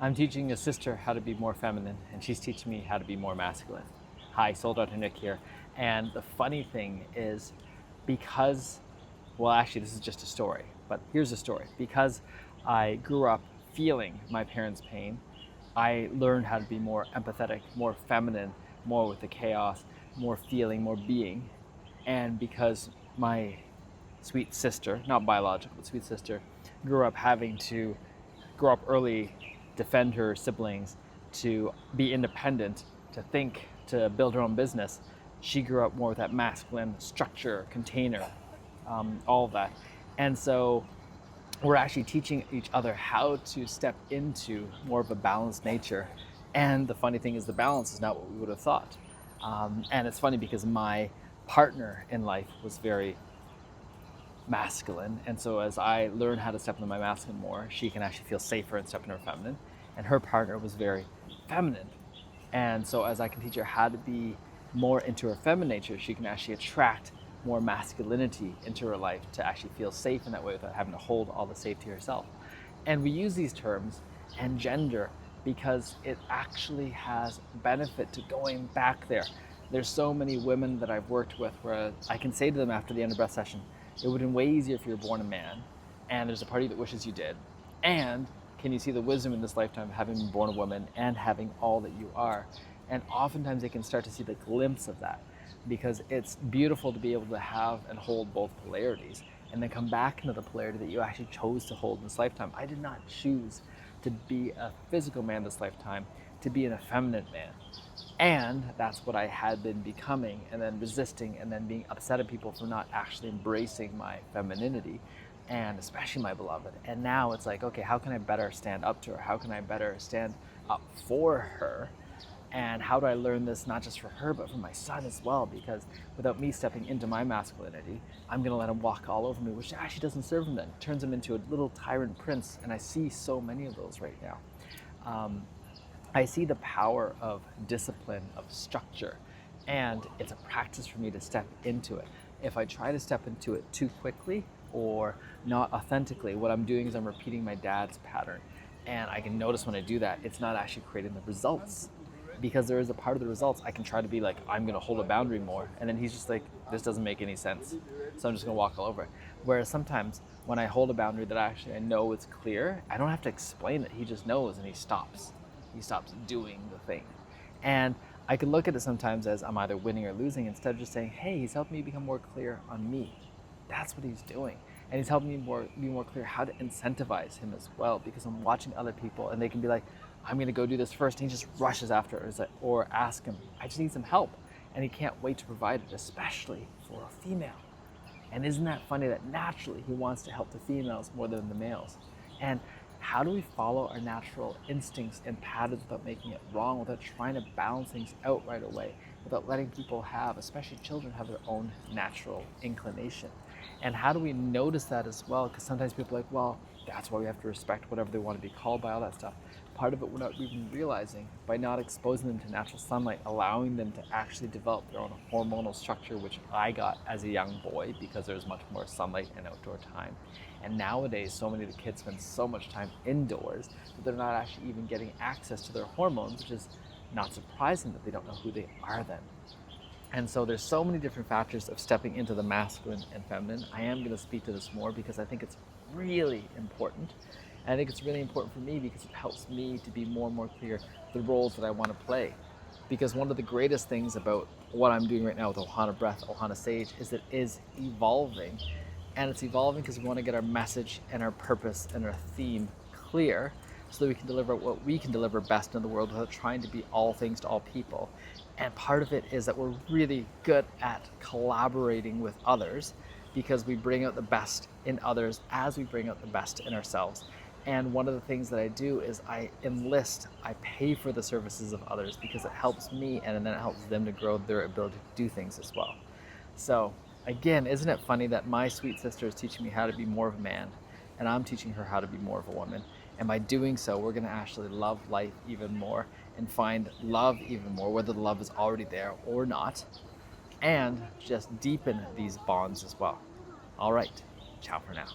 I'm teaching a sister how to be more feminine, and she's teaching me how to be more masculine. Hi, Soul Dr. Nick here. And the funny thing is, because, well, actually, this is just a story, but here's a story. Because I grew up feeling my parents' pain, I learned how to be more empathetic, more feminine, more with the chaos, more feeling, more being. And because my sweet sister, not biological, but sweet sister, grew up having to grow up early, defend her siblings, to be independent, to think, to build her own business. She grew up more with that masculine structure, container, all of that. And so we're actually teaching each other how to step into more of a balanced nature. And the funny thing is, the balance is not what we would have thought. And it's funny because my partner in life was very masculine. And so as I learn how to step into my masculine more, she can actually feel safer and step into her feminine. And her partner was very feminine. And so as I can teach her how to be more into her feminine nature, she can actually attract more masculinity into her life to actually feel safe in that way without having to hold all the safety herself. And we use these terms and gender because it actually has benefit to going back there. There's so many women that I've worked with where I can say to them after the end of breath session, it would have been way easier if you were born a man, and there's a part of you that wishes you did. And can you see the wisdom in this lifetime of having been born a woman and having all that you are? And oftentimes they can start to see the glimpse of that, because it's beautiful to be able to have and hold both polarities and then come back into the polarity that you actually chose to hold in this lifetime. I did not choose to be a physical man this lifetime, to be an effeminate man. And that's what I had been becoming, and then resisting, and then being upset at people for not actually embracing my femininity, and especially my beloved. And now it's like, okay, how can I better stand up to her? How can I better stand up for her? And how do I learn this not just for her, but for my son as well? Because without me stepping into my masculinity, I'm going to let him walk all over me, which actually doesn't serve him then. It turns him into a little tyrant prince, and I see so many of those right now. I see the power of discipline, of structure, and it's a practice for me to step into it. If I try to step into it too quickly or not authentically, what I'm doing is I'm repeating my dad's pattern. And I can notice when I do that, it's not actually creating the results, because there is a part of the results I can try to be like, I'm going to hold a boundary more. And then he's just like, this doesn't make any sense. So I'm just going to walk all over it. Whereas sometimes when I hold a boundary that actually I know it's clear, I don't have to explain it. He just knows and he stops. He stops doing the thing. And I can look at it sometimes as I'm either winning or losing, instead of just saying, hey, he's helping me become more clear on me. That's what he's doing. And he's helping me be more clear how to incentivize him as well, because I'm watching other people and they can be like, I'm going to go do this first. And he just rushes after it, or ask him, I just need some help. And he can't wait to provide it, especially for a female. And isn't that funny that naturally he wants to help the females more than the males? And how do we follow our natural instincts and patterns without making it wrong, without trying to balance things out right away, without letting people have, especially children, have their own natural inclination? And how do we notice that as well? Because sometimes people are like, well, that's why we have to respect whatever they want to be called by, all that stuff. Part of it we're not even realizing, by not exposing them to natural sunlight, allowing them to actually develop their own hormonal structure, which I got as a young boy because there was much more sunlight and outdoor time. And nowadays, so many of the kids spend so much time indoors that they're not actually even getting access to their hormones, which is not surprising that they don't know who they are then. And so there's so many different factors of stepping into the masculine and feminine. I am going to speak to this more because I think it's really important. And I think it's really important for me because it helps me to be more and more clear the roles that I want to play. Because one of the greatest things about what I'm doing right now with Ohana Breath, Ohana Sage, is it is evolving. And it's evolving because we want to get our message and our purpose and our theme clear so that we can deliver what we can deliver best in the world without trying to be all things to all people. And part of it is that we're really good at collaborating with others because we bring out the best in others as we bring out the best in ourselves. And one of the things that I do is I pay for the services of others because it helps me and then it helps them to grow their ability to do things as well. So again, isn't it funny that my sweet sister is teaching me how to be more of a man and I'm teaching her how to be more of a woman. And by doing so, we're going to actually love life even more and find love even more, whether the love is already there or not, and just deepen these bonds as well. All right, ciao for now.